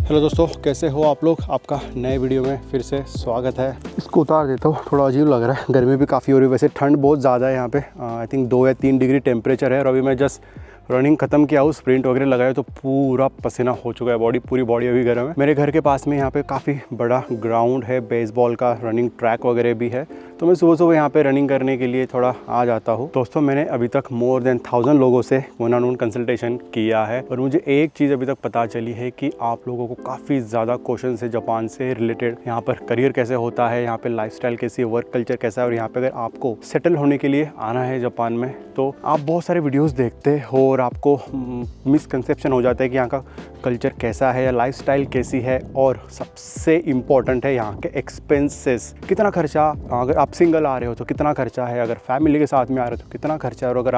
Hello दोस्तों, कैसे हो आप लोग। आपका नए वीडियो में फिर से स्वागत है। इसको उतार देता हूँ, थोड़ा अजीब लग रहा है। गर्मी भी काफ़ी हो रही है, वैसे ठंड बहुत ज़्यादा है यहाँ पे। आई थिंक 2 या 3 डिग्री टेम्परेचर है। और अभी मैं जस्ट रनिंग खत्म किया हूँ, स्प्रिंट वगैरह लगाया तो पूरा पसीना हो चुका है, पूरी बॉडी अभी गर्म है। मेरे घर के पास में यहाँ पे काफ़ी बड़ा ग्राउंड है, बेसबॉल का रनिंग ट्रैक वगैरह भी है, तो मैं सुबह सुबह यहाँ पे रनिंग करने के लिए थोड़ा आ जाता हूँ। दोस्तों, मैंने अभी तक मोर देन 1000 लोगों से वन ऑन वन कंसल्टेशन किया है और मुझे एक चीज़ अभी तक पता चली है कि आप लोगों को काफ़ी ज़्यादा क्वेश्चन है जापान से रिलेटेड। यहाँ पर करियर कैसे होता है, यहाँ पे लाइफस्टाइल कैसी है, वर्क कल्चर कैसा है, और यहाँ पे अगर आपको सेटल होने के लिए आना है जापान में तो आप बहुत सारे वीडियोज़ देखते हो और आपको मिसकंसेप्शन हो जाता है कि यहाँ का कल्चर कैसा है या लाइफस्टाइल कैसी है। और सबसे इम्पॉर्टेंट है यहाँ के एक्सपेंसेस, कितना खर्चा। अगर आप सिंगल आ रहे हो तो कितना खर्चा है, अगर फैमिली के साथ में आ रहे हो तो कितना खर्चा है, और अगर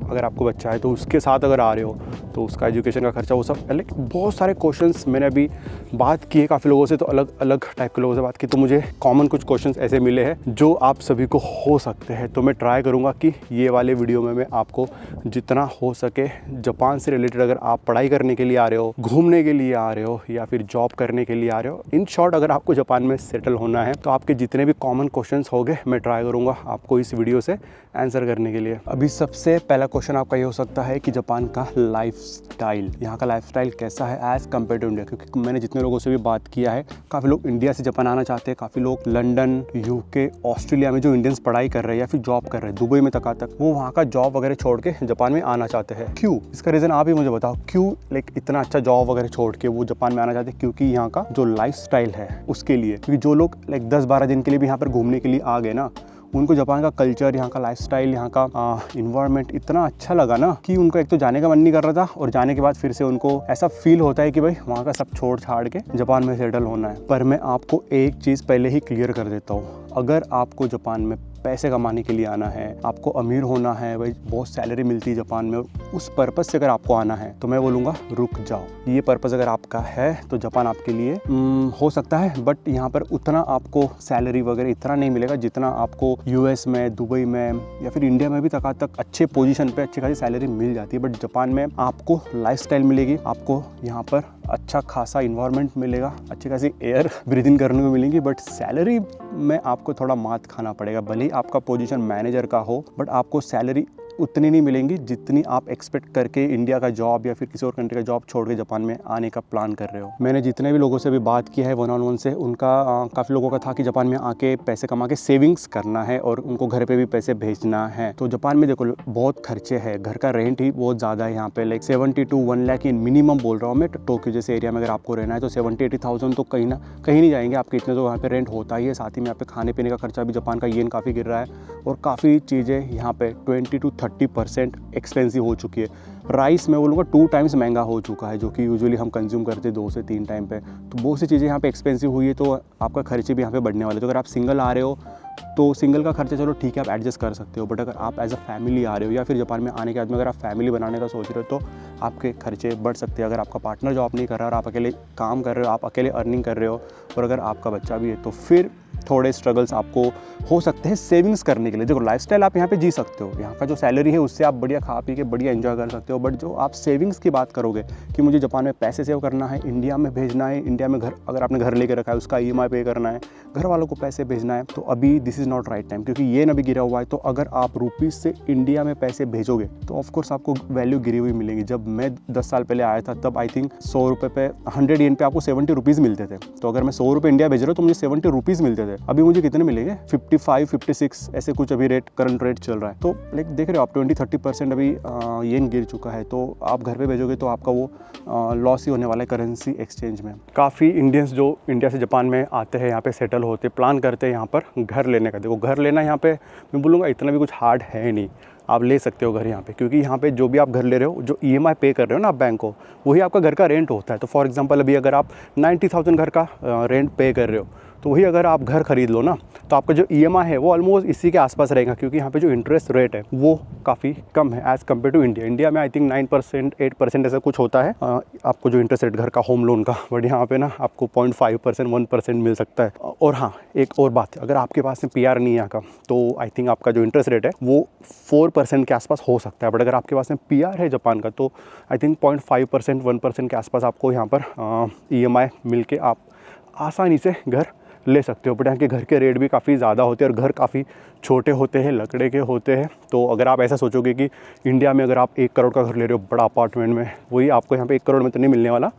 अगर आपको बच्चा है तो उसके साथ अगर आ रहे हो तो उसका एजुकेशन का खर्चा, वो सब अलग। बहुत सारे क्वेश्चंस मैंने अभी बात की है काफ़ी लोगों से, तो अलग अलग टाइप के लोगों से बात की, तो मुझे कॉमन कुछ क्वेश्चंस ऐसे मिले हैं जो आप सभी को हो सकते हैं। तो मैं ट्राई करूँगा कि ये वाले वीडियो में मैं आपको जितना हो सके जापान से रिलेटेड, अगर आप पढ़ाई करने के लिए आ रहे हो, घूमने के लिए आ रहे हो, या फिर जॉब करने के लिए आ रहे हो, इन शॉर्ट अगर आपको जापान में सेटल होना है तो आपके जितने भी कॉमन क्वेश्चंस होंगे मैं ट्राई करूँगा आपको इस वीडियो से आंसर करने के लिए। अभी सबसे पहला क्वेश्चन आपका ये हो सकता है कि जापान का लाइफस्टाइल, यहाँ का लाइफस्टाइल कैसा है एज़ कम्पेयर टू इंडिया। क्योंकि मैंने जितने लोगों से भी बात किया है, काफ़ी लोग इंडिया से जापान आना चाहते हैं, काफ़ी लोग लंदन, यूके, ऑस्ट्रेलिया में जो इंडियंस पढ़ाई कर रहे हैं या फिर जॉब कर रहे हैं, दुबई में तक वो वहाँ का जॉब वगैरह छोड़ के जापान में आना चाहते हैं। क्यों? इसका रीज़न आप ही मुझे बताओ, क्यों इतना अच्छा जॉब वगैरह छोड़ के वो जापान में आना चाहते हैं? क्योंकि यहाँ का जो लाइफस्टाइल है उसके लिए। क्योंकि जो लोग 10-12 दिन के लिए भी यहाँ पर घूमने के लिए आ गए ना, उनको जापान का कल्चर, यहाँ का लाइफस्टाइल, यहाँ का इन्वायरमेंट इतना अच्छा लगा ना कि उनको एक तो जाने का मन नहीं कर रहा था, और जाने के बाद फिर से उनको ऐसा फील होता है कि भाई वहाँ का सब छोड़ छाड़ के जापान में सेटल होना है। पर मैं आपको एक चीज़ पहले ही क्लियर कर देता हूँ, अगर आपको जापान में पैसे कमाने के लिए आना है, आपको अमीर होना है, भाई बहुत सैलरी मिलती है जापान में, उस पर्पज़ से अगर आपको आना है तो मैं बोलूँगा रुक जाओ। ये पर्पज़ अगर आपका है तो जापान आपके लिए हो सकता है, बट यहाँ पर उतना आपको सैलरी वगैरह इतना नहीं मिलेगा जितना आपको यूएस में, दुबई में या फिर इंडिया में भी तक अच्छे पोजीशन पे अच्छी खासी सैलरी मिल जाती है। बट जापान में आपको लाइफस्टाइल मिलेगी, आपको यहाँ पर अच्छा खासा इन्वायरमेंट मिलेगा, अच्छी खासी एयर ब्रीदिंग करने को मिलेंगी, बट सैलरी में आपको थोड़ा मात खाना पड़ेगा। भले ही आपका पोजीशन मैनेजर का हो, बट आपको सैलरी उतनी नहीं मिलेंगी जितनी आप एक्सपेक्ट करके इंडिया का जॉब या फिर किसी और कंट्री का जॉब छोड़ के जापान में आने का प्लान कर रहे हो। मैंने जितने भी लोगों से भी बात किया है वन ऑन वन से, उनका काफ़ी लोगों का था कि जापान में आके पैसे कमा के सेविंग्स करना है और उनको घर पे भी पैसे भेजना है। तो जापान में देखो बहुत खर्चे हैं, घर का रेंट ही बहुत ज़्यादा है यहाँ पे, 70 to 1 लाख इन मिनिमम बोल रहा हूँ मैं। टोक्यो जैसे एरिया में अगर आपको रहना है तो 70-80,000 तो कहीं नहीं जाएंगे आपके, इतने तो यहाँ पे रेंट होता ही है। साथ ही में यहाँ पे खाने पीने का खर्चा भी, जापान का येन काफ़ी गिर रहा है और काफ़ी चीज़ें यहाँ पे 20-30% एक्सपेंसिव हो चुकी है। राइस मैं बोलूँगा 2 टाइम्स महंगा हो चुका है, जो कि यूजुअली हम कंज्यूम करते हैं 2 से 3 टाइम पे। तो बहुत सी चीज़ें यहाँ पे एक्सपेंसिव हुई है, तो आपका खर्चे भी यहाँ पे बढ़ने वाले। तो अगर आप सिंगल आ रहे हो तो सिंगल का खर्चा चलो ठीक है, आप एडजस्ट कर सकते हो, बट अगर आप एज अ फैमिली आ रहे हो या फिर जापान में आने के बाद में अगर आप फैमिली बनाने का सोच रहे हो तो आपके खर्चे बढ़ सकते हैं। अगर आपका पार्टनर जॉब नहीं कर रहा और आप अकेले काम कर रहे हो, आप अकेले अर्निंग कर रहे हो, और अगर आपका बच्चा भी है तो फिर थोड़े स्ट्रगल्स आपको हो सकते हैं सेविंग्स करने के लिए। देखो लाइफस्टाइल आप यहाँ पे जी सकते हो, यहाँ का जो सैलरी है उससे आप बढ़िया खा पी के बढ़िया एंजॉय कर सकते हो, बट जो आप सेविंग्स की बात करोगे कि मुझे जापान में पैसे सेव करना है, इंडिया में भेजना है, इंडिया में घर, अगर आपने घर लेके रखा है उसका EMI पे करना है, घर वालों को पैसे भेजना है, तो अभी this is not right time, क्योंकि ये अभी गिरा हुआ है। तो अगर आप रुपीज़ से इंडिया में पैसे भेजोगे तो ऑफकोर्स आपको वैल्यू गिरी हुई मिलेगी। जब मैं 10 साल पहले आया था तब आई थिंक 100 रुपये पे 100 येन पे आपको 70 रुपीज़ मिलते थे। तो अगर मैं 100 रुपये इंडिया भेज रहा हूँ तो मुझे 70 रुपीज़ मिलते थे, अभी मुझे कितने मिलेंगे? 55-56 ऐसे कुछ अभी करंट रेट चल रहा है। तो देख रहे हो आप 20-30% अभी येन गिर चुका है। तो आप घर पे भेजोगे तो आपका वो लॉस ही होने वाला है करेंसी एक्सचेंज में। काफ़ी इंडियंस जो इंडिया से जापान में आते हैं, यहाँ पे सेटल होते, प्लान करते हैं यहाँ पर घर लेने का। देखो घर लेना यहाँ पे मैं बोलूँगा इतना भी कुछ हार्ड है नहीं, आप ले सकते हो घर यहाँ पे, क्योंकि यहाँ पे जो भी आप घर ले रहे हो, जो EMI पे कर रहे हो ना आप बैंक को, वही आपका घर का रेंट होता है। तो फॉर एग्जांपल अभी अगर आप 90,000 घर का रेंट पे कर रहे हो, तो वही अगर आप घर खरीद लो ना तो आपका जो EMI है वो ऑलमोस्ट इसी के आसपास रहेगा, क्योंकि यहाँ पे जो इंटरेस्ट रेट है वो काफ़ी कम है as compare to India. India में आई थिंक 9% 8% ऐसा कुछ होता है आपको जो इंटरेस्ट रेट घर का होम लोन का, बट यहाँ पे ना आपको 0.5% 1% मिल सकता है। और हाँ, एक और बात, अगर आपके पास में PR नहीं है यहाँ का, तो आई थिंक आपका जो इंटरेस्ट रेट है वो 4% के आसपास हो सकता है। बट अगर आपके पास में PR है जापान का, तो आई थिंक 0.5% 1% के आसपास आपको यहाँ पर EMI मिल के आप आसानी से घर ले सकते हो। बट यहाँ के घर के रेट भी काफ़ी ज़्यादा होते हैं और घर काफ़ी छोटे होते हैं, लकड़े के होते हैं। तो अगर आप ऐसा सोचोगे कि इंडिया में अगर आप 1 करोड़ का घर ले रहे हो बड़ा अपार्टमेंट में, वही आपको यहाँ पे 1 करोड़ में तो नहीं मिलने वाला,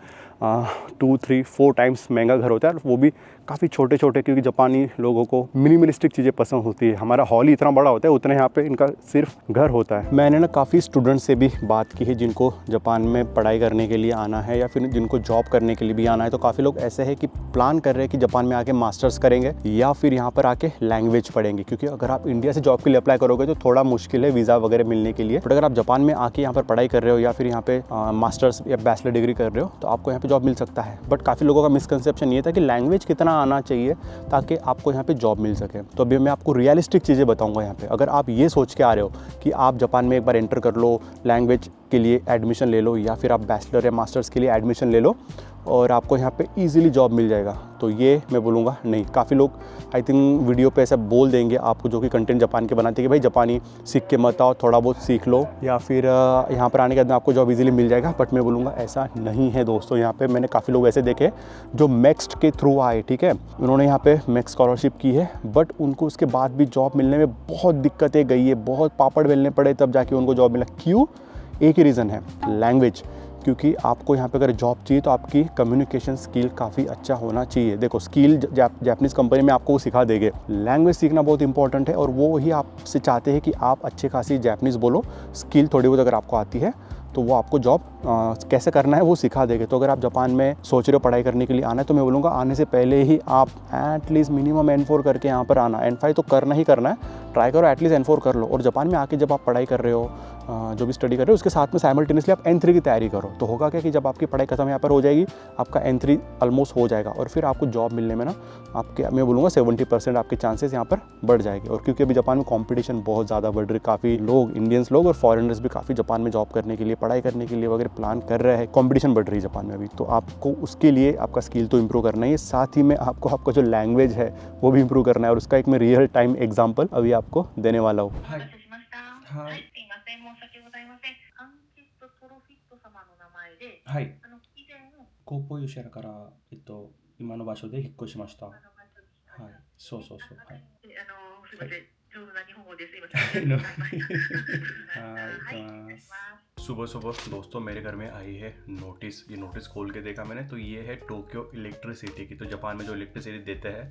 2 3 4 टाइम्स महंगा घर होता है, और वो भी काफ़ी छोटे छोटे, क्योंकि जापानी लोगों को मिनिमलिस्टिक चीज़ें पसंद होती है। हमारा हॉल ही इतना बड़ा होता है, उतना यहाँ पे इनका सिर्फ घर होता है। मैंने ना काफ़ी स्टूडेंट से भी बात की है जिनको जापान में पढ़ाई करने के लिए आना है या फिर जिनको जॉब करने के लिए भी आना है। तो काफ़ी लोग ऐसे हैं कि प्लान कर रहे हैं कि जापान में आके मास्टर्स करेंगे या फिर यहाँ पर आके लैंग्वेज पढ़ेंगे, क्योंकि अगर आप इंडिया से जॉब के लिए अप्लाई करोगे तो थोड़ा मुश्किल है वीज़ा वगैरह मिलने के लिए। बट अगर आप जापान में आके यहाँ पर पढ़ाई कर रहे हो या फिर यहाँ पे मास्टर्स या बैचलर डिग्री कर रहे हो, तो आपको यहाँ पे जॉब मिल सकता है। बट काफ़ी लोगों का मिसकंसेप्शन ये था कि लैंग्वेज कितना आना चाहिए ताकि आपको यहाँ पे जॉब मिल सके। तो अभी मैं आपको रियलिस्टिक चीज़ें बताऊंगा यहाँ पे। अगर आप ये सोच के आ रहे हो कि आप जापान में एक बार एंटर कर लो, लैंग्वेज के लिए एडमिशन ले लो, या फिर आप बैचलर या मास्टर्स के लिए एडमिशन ले लो और आपको यहाँ पे इजीली जॉब मिल जाएगा, तो ये मैं बोलूँगा नहीं। काफ़ी लोग आई थिंक वीडियो पे ऐसा बोल देंगे आपको, जो कि कंटेंट जापान के बनाते हैं, कि भाई जापानी सीख के मत आओ, थोड़ा बहुत सीख लो या फिर यहाँ पर आने के बाद आपको जॉब इजीली मिल जाएगा। बट मैं बोलूँगा ऐसा नहीं है दोस्तों। यहाँ पे मैंने काफ़ी लोग ऐसे देखे जो मैक्स के थ्रू आए, ठीक है, उन्होंने यहाँ पे मैक्स स्कॉलरशिप की है, बट उनको उसके बाद भी जॉब मिलने में बहुत दिक्कतें गई है, बहुत पापड़ बेलने पड़े तब जाके उनको जॉब मिला। क्यों? एक ही रीज़न है, लैंग्वेज। क्योंकि आपको यहाँ पे अगर जॉब चाहिए तो आपकी कम्युनिकेशन स्किल काफ़ी अच्छा होना चाहिए। देखो, स्किल जापानीज़ कंपनी में आपको वो सिखा देंगे, लैंग्वेज सीखना बहुत इंपॉर्टेंट है और वो ही आपसे चाहते हैं कि आप अच्छे खासी जापानीज़ बोलो। स्किल थोड़ी बहुत अगर आपको आती है तो वो आपको जॉब कैसे करना है वो सिखा देंगे। तो अगर आप जापान में सोच रहे हो पढ़ाई करने के लिए आना है, तो मैं बोलूँगा आने से पहले ही आप एटलीस्ट मिनिमम N4 करके यहाँ पर आना। N5 तो करना ही करना है, ट्राई करो एटलीस्ट N4 कर लो। और जापान में आके जब आप पढ़ाई कर रहे हो, जो भी स्टडी कर रहे हो, उसके साथ में साइमल्टेनियसली आप N3 की तैयारी करो। तो होगा क्या कि जब आपकी पढ़ाई खत्म यहाँ पर हो जाएगी, आपका N3 ऑलमोस्ट हो जाएगा और फिर आपको जॉब मिलने में ना आपके, मैं बोलूँगा 70% आपके चांसेस यहाँ पर बढ़ जाएंगे। और क्योंकि अभी जापान में कॉम्पिटिशन बहुत ज़्यादा बढ़ रही है, काफ़ी लोग, इंडियंस लोग और फॉरेनर्स भी काफ़ी जापान में जॉब करने के लिए, पढ़ाई करने के लिए वगैरह प्लान कर रहे हैं। कॉम्पिटिशन बढ़ रही है जापान में अभी, तो आपको उसके लिए आपका स्किल तो इंप्रूव करना ही है, साथ ही में आपको आपका जो लैंग्वेज है वो भी इंप्रूव करना है। और उसका एक मैं रियल टाइम एग्जांपल अभी आपको देने वाला हूँ। はい、すいません、申し訳ございません。アンケットプロフィット様の名前で、はい、以前高校優秀だから、今の場所で引っ越しました。あの場所に、はい、そうそうそう。はい。すいません、上手な日本語ですいません。ありがとうございました。はい、はい、行きます。ます。सुबह सुबह दोस्तों मेरे घर में आई है नोटिस। ये नोटिस खोल के देखा मैंने, तो ये है टोक्यो इलेक्ट्रिसिटी की। तो जापान में जो इलेक्ट्रिसिटी देते हैं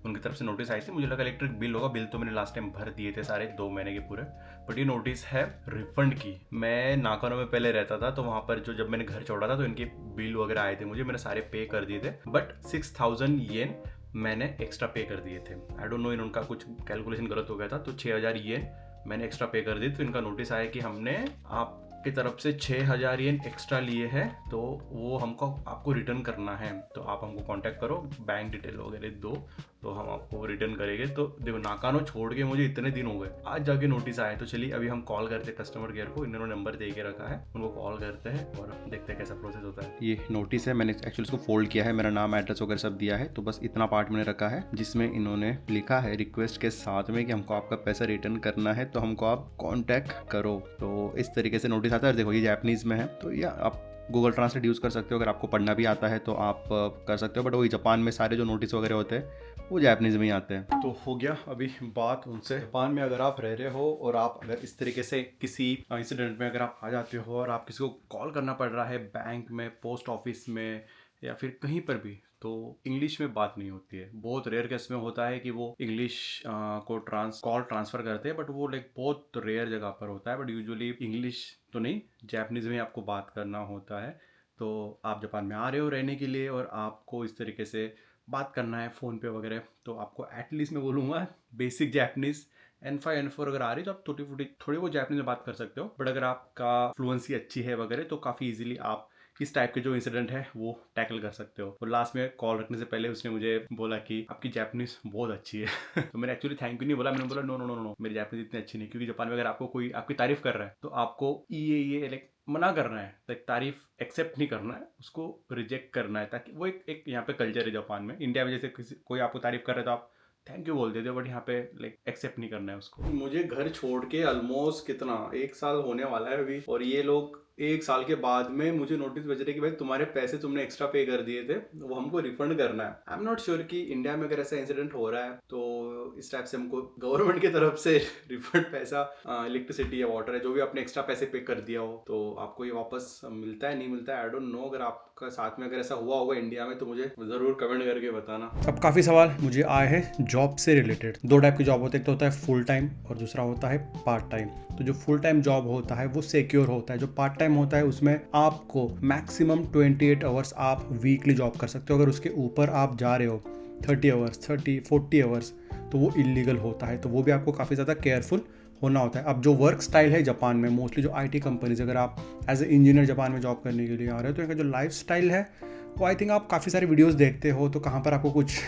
उनकी तरफ से नोटिस आई थी। मुझे लगा इलेक्ट्रिक बिल होगा, बिल तो मैंने लास्ट टाइम भर दिए थे सारे 2 महीने के पूरे। बट ये नोटिस है रिफंड की। मैं नाकानो में पहले रहता था, तो वहाँ पर जो जब मैंने घर छोड़ा था तो इनके बिल वगैरह आए थे मुझे, मैंने सारे पे कर दिए थे। बट 6000 येन मैंने एक्स्ट्रा पे कर दिए थे। आई डोंट नो, इनका कुछ कैलकुलेशन गलत हो गया था, तो 6000 येन मैंने एक्स्ट्रा पे कर दिए। तो इनका नोटिस आया कि हमने आपकी तरफ से 6000 येन एक्स्ट्रा लिए हैं, तो वो हमको आपको रिटर्न करना है। तो आप हमको कांटेक्ट करो, बैंक डिटेल वगैरह दो, तो हम आपको रिटर्न करेंगे। तो देखो, नाकानो छोड़ के मुझे इतने दिन हो गए, आज जाके नोटिस आया। तो चलिए अभी हम कॉल करते हैं कस्टमर केयर को, इन्होंने नंबर दे के रखा है, उनको कॉल करते हैं और देखते हैं कैसा प्रोसेस होता है। ये नोटिस है, मैंने एक्चुअली इसको फोल्ड किया है, मेरा नाम एड्रेस वगैरह सब दिया है। तो बस इतना पार्ट मैंने रखा है जिसमें इन्होंने लिखा है रिक्वेस्ट के साथ में कि हमको आपका पैसा रिटर्न करना है, तो हमको आप कॉन्टैक्ट करो। तो इस तरीके से नोटिस आता है। देखो, ये जापानीज में है, तो या आप गूगल ट्रांसलेट यूज़ कर सकते हो। अगर आपको पढ़ना भी आता है तो आप कर सकते हो। बट वही जापान में सारे जो नोटिस वगैरह होते हैं वो जापानीज में ही आते हैं। तो हो गया अभी बात उनसे। जापान में अगर आप रह रहे हो और आप अगर इस तरीके से किसी इंसिडेंट में अगर आप आ जाते हो और आप किसी को कॉल करना पड़ रहा है, बैंक में, पोस्ट ऑफिस में या फिर कहीं पर भी, तो इंग्लिश में बात नहीं होती है। बहुत रेयर केस में होता है कि वो इंग्लिश को कॉल ट्रांसफ़र करते हैं, बट वो लाइक बहुत रेयर जगह पर होता है। बट यूजुअली इंग्लिश तो नहीं, जापानीज़ में आपको बात करना होता है। तो आप जापान में आ रहे हो रहने के लिए और आपको इस तरीके से बात करना है फ़ोन पे वगैरह, तो आपको एटलीस्ट मैं बोलूँगा बेसिक जापानीज़ N5 N4 अगर आ रही तो आप थोड़ी वो जापानीज़ में बात कर सकते हो। बट अगर आपका फ्लुएंसी अच्छी है वगैरह, तो काफ़ी इजीली आप इस टाइप के जो इंसिडेंट है वो टैकल कर सकते हो। और लास्ट में कॉल रखने से पहले उसने मुझे बोला कि आपकी जापानीज बहुत अच्छी है तो मैंने एक्चुअली थैंक यू नहीं बोला, मैंने बोला नो नो नो नो, मेरी जापानीज इतनी अच्छी नहीं। क्योंकि जापान में अगर आपको कोई आपकी तारीफ कर रहा है तो आपको ये लाइक मना करना है, लाइक तारीफ एक्सेप्ट नहीं करना है, उसको रिजेक्ट करना है, ताकि वो एक यहाँ पे कल्चर है जापान में। इंडिया में जैसे कोई आपको तारीफ कर रहा है तो आप थैंक यू बोल देते हो, बट यहाँ पे लाइक एक्सेप्ट नहीं करना है उसको। मुझे घर छोड़ के ऑलमोस्ट कितना 1 साल होने वाला है अभी, और ये लोग 1 साल के बाद में मुझे नोटिस भेज रहे कि भाई तुम्हारे पैसे तुमने एक्स्ट्रा पे कर दिए थे, वो हमको रिफंड करना है। आई एम नॉट श्योर कि इंडिया में अगर ऐसा इंसिडेंट हो रहा है तो इस टाइप से हमको गवर्नमेंट की तरफ से रिफंड पैसा, इलेक्ट्रिसिटी या वाटर है जो भी आपने एक्स्ट्रा पैसे पे कर दिया हो, तो आपको ये वापस मिलता है नहीं मिलता है, आई डोंट नो। अगर आपका साथ में अगर ऐसा हुआ होगा इंडिया में तो मुझे ज़रूर कमेंट करके बताना। अब काफ़ी सवाल मुझे आए हैं जॉब से रिलेटेड। 2 टाइप के जॉब होते हैं, एक तो होता है फुल टाइम और दूसरा होता है पार्ट टाइम। तो जो फुल टाइम जॉब होता है वो सिक्योर होता है, जो पार्ट टाइम होता है उसमें आपको मैक्सिमम 28 आवर्स आप वीकली जॉब कर सकते हो। अगर उसके ऊपर आप जा रहे हो 30 आवर्स 40 आवर्स तो वो इलीगल होता है, तो वो भी आपको काफ़ी ज़्यादा केयरफुल होना होता है। अब जो वर्क स्टाइल है जापान में, मोस्टली जो IT कंपनीज, अगर आप एज ए इंजीनियर जापान में जॉब करने के लिए आ रहे हो तो इनका जो लाइफ स्टाइल है वो आई थिंक आप काफ़ी सारे वीडियोस देखते हो तो कहाँ पर आपको कुछ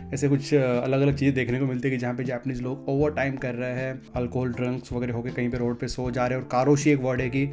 अलग अलग चीज़ें देखने को मिलती है कि जहाँ पे जापानीज लोग ओवर टाइम कर रहे हैं, अल्कोहल ड्रंक्स वगैरह होकर कहीं पे रोड पे सो जा रहे हैं। और कारोशी एक वर्ड है कि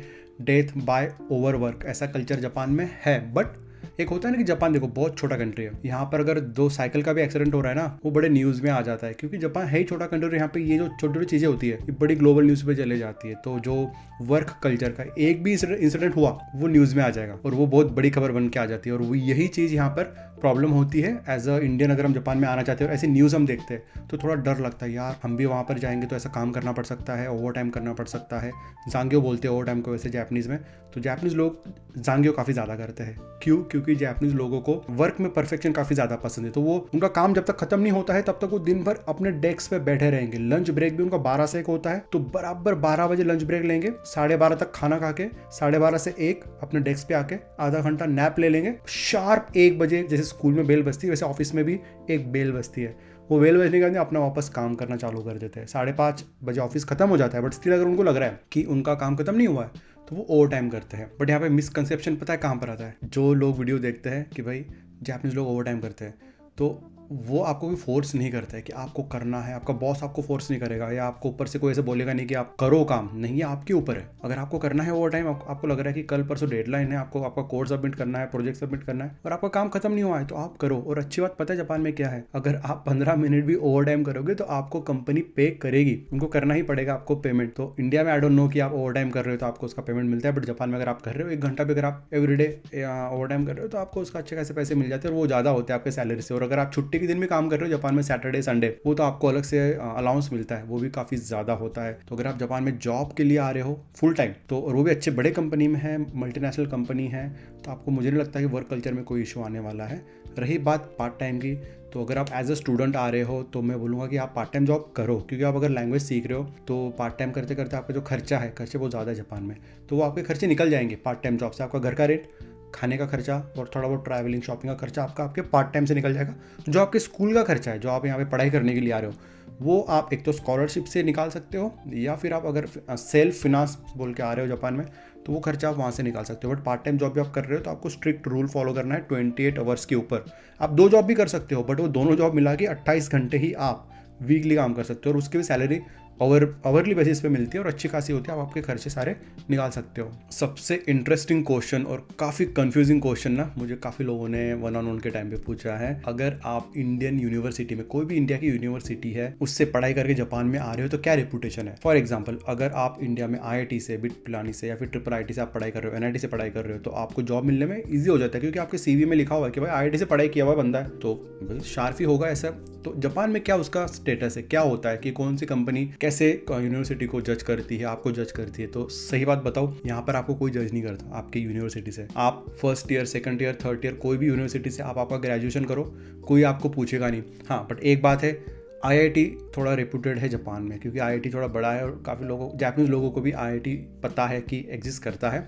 डेथ बाय ओवर वर्क, ऐसा कल्चर जापान में है। बट एक होता है ना कि जापान देखो बहुत छोटा कंट्री है, यहाँ पर अगर 2 साइकिल का भी एक्सीडेंट हो रहा है ना वो बड़े न्यूज़ में आ जाता है, क्योंकि जापान है ही छोटा कंट्री और यहाँ पे ये जो छोटी छोटी चीज़ें होती है ये बड़ी ग्लोबल न्यूज़ पे चले जाती है। तो जो वर्क कल्चर का एक भी इंसिडेंट हुआ वो न्यूज़ में आ जाएगा और वो बहुत बड़ी खबर बन के आ जाती है। और वो यही चीज़ यहाँ पर प्रॉब्लम होती है एज अ इंडियन। अगर हम जापान में आना चाहते हैं और ऐसी न्यूज़ हम देखते हैं तो थोड़ा डर लगता है, यार हम भी वहाँ पर जाएंगे तो ऐसा काम करना पड़ सकता है, ओवर टाइम करना पड़ सकता है। जांग्यो बोलते हैं ओवर टाइम को वैसे जापानीज़ में। तो जापानीज़ लोग जांग्यो काफ़ी ज़्यादा करते हैं। क्यों? क्योंकि जापानीज़ लोगों को वर्क में परफेक्शन काफ़ी ज़्यादा पसंद है, तो वो उनका काम जब तक खत्म नहीं होता है तब तक वो दिन भर अपने डेस्क पे बैठे रहेंगे। लंच ब्रेक भी उनका 12 से 1 होता है, तो बराबर 12 बजे लंच ब्रेक लेंगे, 12:30 तक खाना खा के 12:30 से 1 अपने डेस्क पे आके आधा घंटा नैप ले लेंगे। शार्प 1 बजे जैसे स्कूल में बेल बजती है वैसे ऑफिस में भी एक बेल बजती है, वो बेल बजने के बाद अपना वापस काम करना चालू कर देते हैं। 5:30 बजे ऑफिस खत्म हो जाता है, बट स्टिल अगर उनको लग रहा है कि उनका काम खत्म नहीं हुआ है तो वो ओवर टाइम करते हैं। बट यहाँ पे मिसकंसेप्शन पता है कहाँ पर आता है? जो लोग वीडियो देखते हैं कि भाई जापानीज लोग ओवर टाइम करते हैं तो वो आपको भी फोर्स नहीं करता है कि आपको करना है, आपका बॉस आपको फोर्स नहीं करेगा या आपको ऊपर से कोई ऐसे बोलेगा नहीं कि आप करो काम, नहीं, ये आपके ऊपर है। अगर आपको करना है ओवर टाइम, आपको लग रहा है कि कल परसों डेडलाइन है, आपको आपका कोड सबमिट करना है, प्रोजेक्ट सबमिट करना है और आपका काम खत्म नहीं हुआ है तो आप करो। और अच्छी बात पता है जापान में क्या है, अगर आप 15 मिनट भी ओवर टाइम करोगे तो आपको कंपनी पे करेगी, उनको करना ही पड़ेगा आपको पेमेंट। तो इंडिया में आई डोंट नो कि आप ओवर टाइम कर रहे हो तो आपको उसका पेमेंट मिलता है, बट जापान में अगर आप कर रहे हो 1 घंटा भी अगर आप एवरीडे ओवर टाइम कर रहे हो तो आपको उसका अच्छे खासे पैसे मिल जाते हैं और वो ज़्यादा होते हैं आपके सैलरी से। और अगर आप छुट्टी के दिन भी काम कर रहे हो जापान में, सैटरडे संडे, वो तो आपको अलग से अलाउंस मिलता है, वो भी काफ़ी ज़्यादा होता है। तो अगर आप जापान में जॉब के लिए आ रहे हो फुल टाइम तो, और वो भी अच्छे बड़े कंपनी में है, मल्टीनेशनल कंपनी है, तो आपको मुझे नहीं लगता कि वर्क कल्चर में कोई इशू आने वाला है। रही बात पार्ट टाइम की, तो अगर आप एज अ स्टूडेंट आ रहे हो तो मैं बोलूँगा कि आप पार्ट टाइम जॉब करो, क्योंकि आप अगर लैंग्वेज सीख रहे हो तो पार्ट टाइम करते करते आपका जो खर्चा है, खर्चे बहुत ज़्यादा है जापान में, तो वो आपके खर्चे निकल जाएंगे पार्ट टाइम जॉब से। आपका घर का रेट, खाने का खर्चा और थोड़ा बहुत ट्रैवलिंग शॉपिंग का खर्चा आपके पार्ट टाइम से निकल जाएगा। जो आपके स्कूल का खर्चा है, जो आप यहाँ पे पढ़ाई करने के लिए आ रहे हो, वो आप एक तो स्कॉलरशिप से निकाल सकते हो या फिर आप अगर सेल्फ फिनांस बोल के आ रहे हो जापान में तो वो खर्चा आप वहाँ से निकाल सकते हो। बट पार्ट टाइम जॉब भी आप कर रहे हो तो आपको स्ट्रिक्ट रूल फॉलो करना है 28 आवर्स के ऊपर। आप 2 जॉब भी कर सकते हो, बट वो दोनों जॉब मिला के 28 घंटे ही आप वीकली काम कर सकते हो और उसकी भी सैलरी आवरली बेसिस पे मिलती है और अच्छी खासी होती है, आप आपके खर्चे सारे निकाल सकते हो। सबसे इंटरेस्टिंग क्वेश्चन और काफ़ी कंफ्यूजिंग क्वेश्चन ना मुझे काफ़ी लोगों ने 1-on-1 के टाइम पे पूछा है। अगर आप इंडियन यूनिवर्सिटी में, कोई भी इंडिया की यूनिवर्सिटी है, उससे पढ़ाई करके जापान में आ रहे हो तो क्या रेपुटेशन है? फॉर एग्जाम्पल, अगर आप इंडिया में IIT से, बिट पिलानी से या फिर IIIT से आप पढ़ाई कर रहे हो, NIT से पढ़ाई कर रहे हो, तो आपको जॉब मिलने में ईजी हो जाता है, क्योंकि आपके CV में लिखा हुआ है कि भाई IIT से पढ़ाई किया हुआ बंदा है, तो शार्प ही होगा ऐसा। तो जापान में क्या उसका स्टेटस है, क्या होता है कि कौन सी कंपनी कैसे यूनिवर्सिटी को जज करती है, आपको जज करती है? तो सही बात बताओ, यहाँ पर आपको कोई जज नहीं करता आपकी यूनिवर्सिटी से। आप first year, second year, third year कोई भी यूनिवर्सिटी से आप आपका ग्रेजुएशन करो, कोई आपको पूछेगा नहीं। हाँ, बट एक बात है, IIT थोड़ा रेपुटेड है जापान में, क्योंकि IIT थोड़ा बड़ा है और काफ़ी लोगों, जापानीज लोगों को भी IIT पता है कि एग्जिस्ट करता है।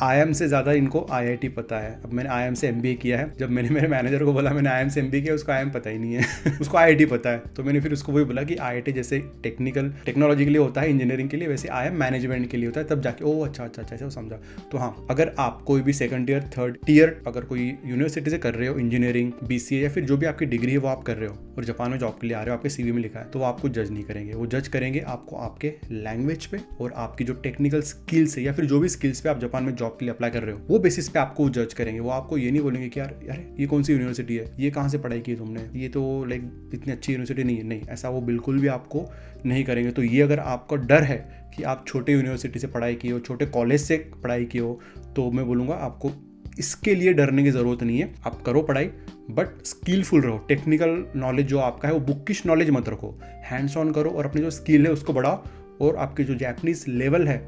IIM से ज़्यादा इनको IIT पता है। अब मैंने IIM से MBA किया है, जब मैंने मेरे मैनेजर को बोला मैंने IIM से MBA किया, उसको IIM पता ही नहीं है उसको IIT पता है। तो मैंने फिर उसको वही बोला कि IIT जैसे टेक्नोलॉजी के लिए होता है, इंजीनियरिंग के लिए, वैसे IIM मैनेजमेंट के लिए होता है। तब जाके ओ अच्छा ऐसे वो समझा। तो हाँ, अगर आप कोई भी सेकंड ईयर थर्ड ईयर अगर कोई यूनिवर्सिटी से कर रहे हो इंजीनियरिंग, BCA या फिर जो भी आपकी डिग्री है वो आप कर रहे हो और जापान में जॉब के लिए आ रहे हो, आपके CV में लिखा है, तो वो आपको जज नहीं करेंगे। वो जज करेंगे आपको आपके लैंग्वेज पे और आपकी जो टेक्निकल स्किल्स है या फिर जो भी स्किल्स पे आप जापान में जॉब के लिए अप्लाई कर रहे हो, वो बेसिस पे आपको जज करेंगे। वो आपको ये नहीं बोलेंगे कि यार ये कौन सी यूनिवर्सिटी है, ये कहाँ से पढ़ाई की तुमने, ये तो लाइक इतनी अच्छी यूनिवर्सिटी नहीं है। नहीं, ऐसा वो बिल्कुल भी आपको नहीं करेंगे। तो ये अगर आपको डर है कि आप छोटे यूनिवर्सिटी से पढ़ाई की हो, छोटे कॉलेज से पढ़ाई की हो, तो मैं बोलूँगा आपको इसके लिए डरने की ज़रूरत नहीं है। आप करो पढ़ाई, बट स्किलफुल रहो। टेक्निकल नॉलेज जो आपका है वो बुकिश नॉलेज मत रखो, हैंड्स ऑन करो और अपनी जो स्किल है उसको बढ़ाओ और आपकी जो जापानीज लेवल है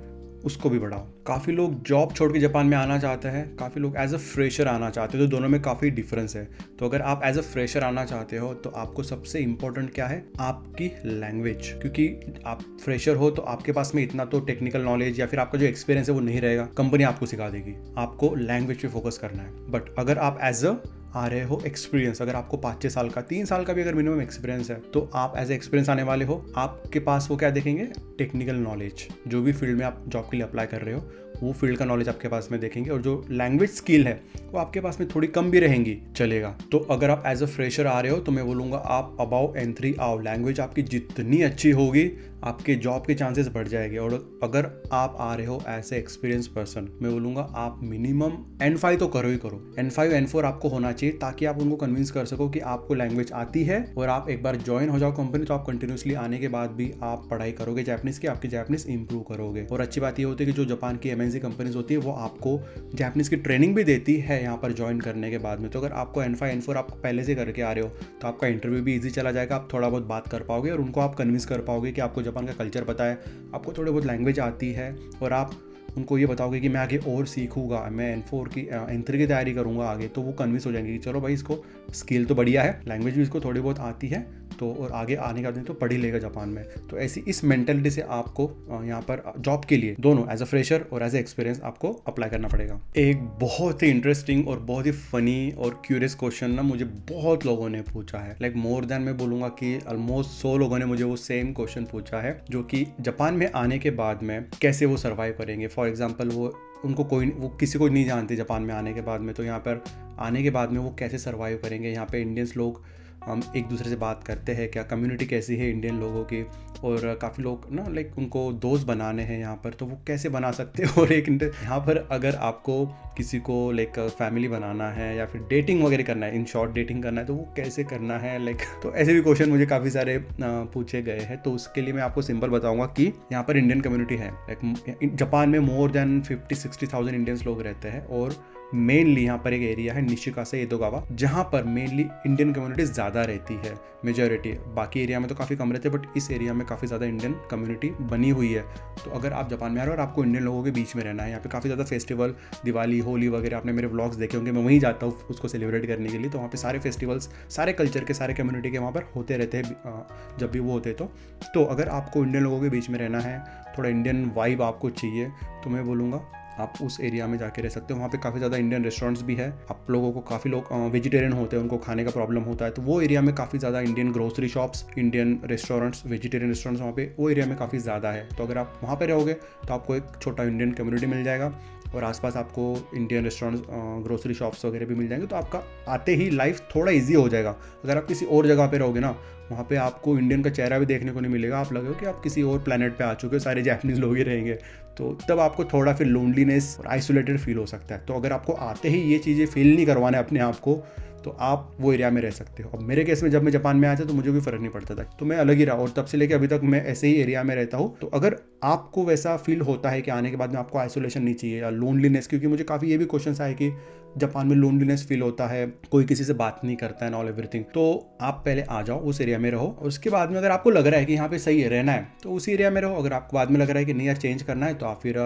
उसको भी बढ़ाओ। काफ़ी लोग जॉब छोड़ के जापान में आना चाहते हैं, काफ़ी लोग एज अ फ्रेशर आना चाहते हैं, तो दोनों में काफ़ी डिफरेंस है। तो अगर आप एज अ फ्रेशर आना चाहते हो तो आपको सबसे इंपॉर्टेंट क्या है, आपकी लैंग्वेज। क्योंकि आप फ्रेशर हो तो आपके पास में इतना तो टेक्निकल नॉलेज या फिर आपका जो एक्सपीरियंस है वो नहीं रहेगा, कंपनी आपको सिखा देगी। आपको लैंग्वेज पे फोकस करना है। बट अगर आप एज अ आ रहे हो एक्सपीरियंस, अगर आपको 5-6 साल का 3 साल का भी अगर मिनिमम एक्सपीरियंस है, तो आप एज ए एक्सपीरियंस आने वाले हो। आपके पास वो क्या देखेंगे, टेक्निकल नॉलेज। जो भी फील्ड में आप जॉब के लिए अप्लाई कर रहे हो वो फील्ड का नॉलेज आपके पास में देखेंगे और जो लैंग्वेज स्किल है वो आपके पास में थोड़ी कम भी रहेंगी, चलेगा। तो अगर आप एज अ फ्रेशर आ रहे हो तो मैं बोलूँगा आप अबाउ N3 आओ। लैंग्वेज आपकी जितनी अच्छी होगी आपके जॉब के चांसेस बढ़ जाएंगे। और अगर आप आ रहे हो एज ए एक्सपीरियंस पर्सन, मैं बोलूँगा आप मिनिमम N5 तो करो ही करो। N5 N4 आपको होना चाहिए ताकि आप उनको कन्विंस कर सको कि आपको लैंग्वेज आती है और आप एक बार ज्वाइन हो जाओ कंपनी, तो आप कंटिन्यूसली आने के बाद भी आप पढ़ाई करोगे जापानीज की, आपकी जापानीज इंप्रूव करोगे। और अच्छी बात ये होती है कि जो जापान की MNC कंपनीज होती है वो आपको जापानीज की ट्रेनिंग भी देती है यहाँ पर ज्वाइन करने के बाद में। तो अगर आपको N5 N4 आप पहले से करके आ रहे हो तो आपका इंटरव्यू भी ईजी चला जाएगा। आप थोड़ा बहुत बात कर पाओगे और उनको आप कन्विंस कर पाओगे कि आपको जापान का कल्चर पता है, आपको थोड़ी बहुत लैंग्वेज आती है और आप उनको ये बताओगे कि मैं आगे और सीखूंगा, मैं N4 की N3 की तैयारी करूंगा आगे, तो वो कन्विंस हो जाएंगे कि चलो भाई इसको स्किल तो बढ़िया है, लैंग्वेज भी इसको थोड़ी बहुत आती है, तो और आगे आने का दिन तो पढ़ ही लेगा जापान में। तो ऐसी इस मेंटेलिटी से आपको यहाँ पर जॉब के लिए दोनों एज अ फ्रेशर और एज ए एक्सपीरियंस आपको अप्लाई करना पड़ेगा। एक बहुत ही इंटरेस्टिंग और बहुत ही फनी और क्यूरियस क्वेश्चन ना मुझे बहुत लोगों ने पूछा है, लाइक मोर देन मैं बोलूँगा कि ऑलमोस्ट 100 लोगों ने मुझे वो सेम क्वेश्चन पूछा है, जो कि जापान में आने के बाद में कैसे वो सर्वाइव करेंगे। फॉर एग्जाम्पल वो किसी को नहीं जानते जापान में आने के बाद में, तो यहाँ पर आने के बाद में वो कैसे सर्वाइव करेंगे। यहाँ पे इंडियंस लोग हम एक दूसरे से बात करते हैं क्या, कम्युनिटी कैसी है इंडियन लोगों की, और काफ़ी लोग ना लाइक उनको दोस्त बनाने हैं यहाँ पर, तो वो कैसे बना सकते हैं। और एक यहाँ पर अगर आपको किसी को लाइक फैमिली बनाना है या फिर डेटिंग वगैरह करना है, इन शॉर्ट डेटिंग करना है, तो वो कैसे करना है लाइक, तो ऐसे भी क्वेश्चन मुझे काफ़ी सारे पूछे गए हैं। तो उसके लिए मैं आपको सिंपल बताऊँगा कि यहाँ पर इंडियन कम्युनिटी है, लाइक जापान में मोर देन 50-60,000 इंडियंस लोग रहते हैं। और मेनली यहाँ पर एक एरिया है निशिकासा एदोगावा, जहाँ पर मेनली इंडियन कम्युनिटी ज़्यादा रहती है, मेजॉरिटी। बाकी एरिया में तो काफ़ी कम रहते हैं, बट इस एरिया में काफ़ी ज़्यादा इंडियन कम्युनिटी बनी हुई है। तो अगर आप जापान में आ रहे हो और आपको इंडियन लोगों के बीच में रहना है, यहाँ पे काफ़ी ज़्यादा फेस्टिवल, दिवाली, होली वगैरह आपने मेरे व्लॉग्स देखे होंगे, मैं वहीं जाता हूँ उसको सेलिब्रेट करने के लिए। तो वहाँ पे सारे फेस्टिवल्स, सारे कल्चर के, सारे कम्युनिटी के वहाँ पर होते रहते हैं जब भी वो होते। तो अगर आपको इंडियन लोगों के बीच में रहना है, थोड़ा इंडियन वाइब आपको चाहिए, तो मैं बोलूँगा आप उस एरिया में जाके रह सकते हो। वहाँ पे काफ़ी ज़्यादा इंडियन रेस्टोरेंट्स भी है। आप लोगों को काफ़ी लोग वेजिटेरियन होते हैं, उनको खाने का प्रॉब्लम होता है, तो वो एरिया में काफ़ी ज़्यादा Indian grocery shops, Indian restaurants, vegetarian restaurants वहाँ पे वो एरिया में काफ़ी ज़्यादा है। तो अगर आप वहाँ पे रहोगे तो आपको एक छोटा इंडियन कम्युनिटी मिल जाएगा और आसपास आपको इंडियन रेस्टोरेंट्स, ग्रोसरी शॉप्स वगैरह भी मिल जाएंगे। तो आपका आते ही लाइफ थोड़ा ईजी हो जाएगा। अगर आप किसी और जगह पे रहोगे ना, वहाँ पे आपको इंडियन का चेहरा भी देखने को नहीं मिलेगा, आप लगेगा कि आप किसी और प्लेनेट पे आ चुके हो, सारे जापानीज लोग ही रहेंगे। तो तब आपको थोड़ा फिर लोनलीनेस और आइसोलेटेड फील हो सकता है। तो अगर आपको आते ही ये चीज़ें फील नहीं करवाना है अपने आप को, तो आप वो एरिया में रह सकते हो। अब मेरे केस में जब मैं जापान में आया था तो मुझे कोई फ़र्क नहीं पड़ता था, तो मैं अलग ही रहा और तब से लेकर अभी तक मैं ऐसे ही एरिया में रहता हूँ। तो अगर आपको वैसा फील होता है कि आने के बाद में आपको आइसोलेशन नहीं चाहिए या लोनलीनेस, क्योंकि मुझे काफ़ी ये भी क्वेश्चन आए कि जापान में लोनलीनेस फील होता है, कोई किसी से बात नहीं करता है, ऑल एवरीथिंग, तो आप पहले आ जाओ, उस एरिया में रहो। उसके बाद में अगर आपको लग रहा है कि यहाँ पे सही है रहना है तो उसी एरिया में रहो। अगर आपको बाद में लग रहा है कि नहीं यार चेंज करना है तो आप फिर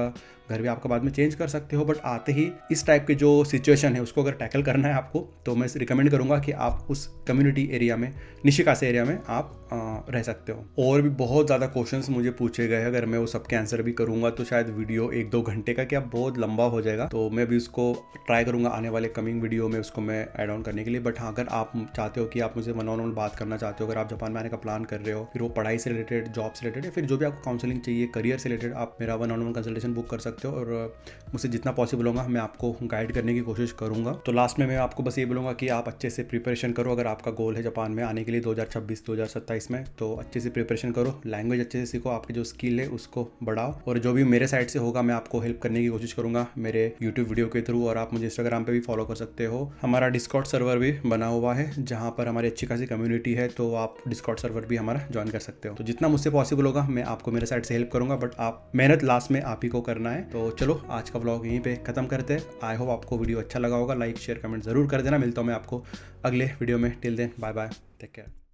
घर भी आपका बाद में चेंज कर सकते हो। बट आते ही इस टाइप की जो सिचुएशन है उसको अगर टैकल करना है आपको, तो मैं रिकमेंड करूँगा कि आप उस कम्युनिटी एरिया में, निशिकासे एरिया में आप रह सकते हो। और भी बहुत ज़्यादा क्वेश्चंस मुझे पूछे गए हैं, अगर मैं वो सबके आंसर भी करूँगा तो शायद वीडियो 1-2 घंटे का क्या बहुत लंबा हो जाएगा। तो मैं भी उसको ट्राई करूँगा आने वाले कमिंग वीडियो में उसको मैं ऐड ऑन करने के लिए। बट हाँ, अगर आप चाहते हो कि आप मुझे वन ऑन वन बात करना चाहते हो, अगर आप जापान में आने का प्लान कर रहे हो, फिर वो पढ़ाई से रिलेटेड, जॉब से रिलेटेड, या फिर जो भी आपको काउंसलिंग चाहिए करियर से रिलेटेड, आप मेरा one on one consultation book कर सकते हो। और मुझसे जितना पॉसिबल होगा मैं आपको गाइड करने की कोशिश करूँगा। तो लास्ट में मैं आपको बस ये बोलूँगा कि आप अच्छे से प्रिपरेशन करो। अगर आपका गोल है जापान में आने के लिए 2026-2027 में, तो अच्छे से प्रिपरेशन करो, लैंग्वेज अच्छे से सीखो, आपकी जो स्किल है उसको बढ़ाओ। और जो भी मेरे साइड से होगा मैं आपको हेल्प करने की कोशिश करूँगा मेरे यूट्यूब वीडियो के थ्रू। और आप मुझे इंस्टाग्राम पे भी फॉलो कर सकते हो। हमारा डिस्कॉर्ड सर्वर भी बना हुआ है जहाँ पर हमारी अच्छी खासी कम्युनिटी है, तो आप डिस्कॉर्ड सर्वर भी हमारा ज्वाइन कर सकते हो। तो जितना मुझसे पॉसिबल होगा मैं आपको मेरे साइड से हेल्प करूँगा, बट आप मेहनत लास्ट में आप ही को करना है। तो चलो आज का व्लॉग यहीं पे खत्म करते हैं। आई होप आपको वीडियो अच्छा लगा होगा। लाइक शेयर कमेंट जरूर कर देना। मिलता हूँ मैं आपको अगले वीडियो में। Till then bye bye, take care.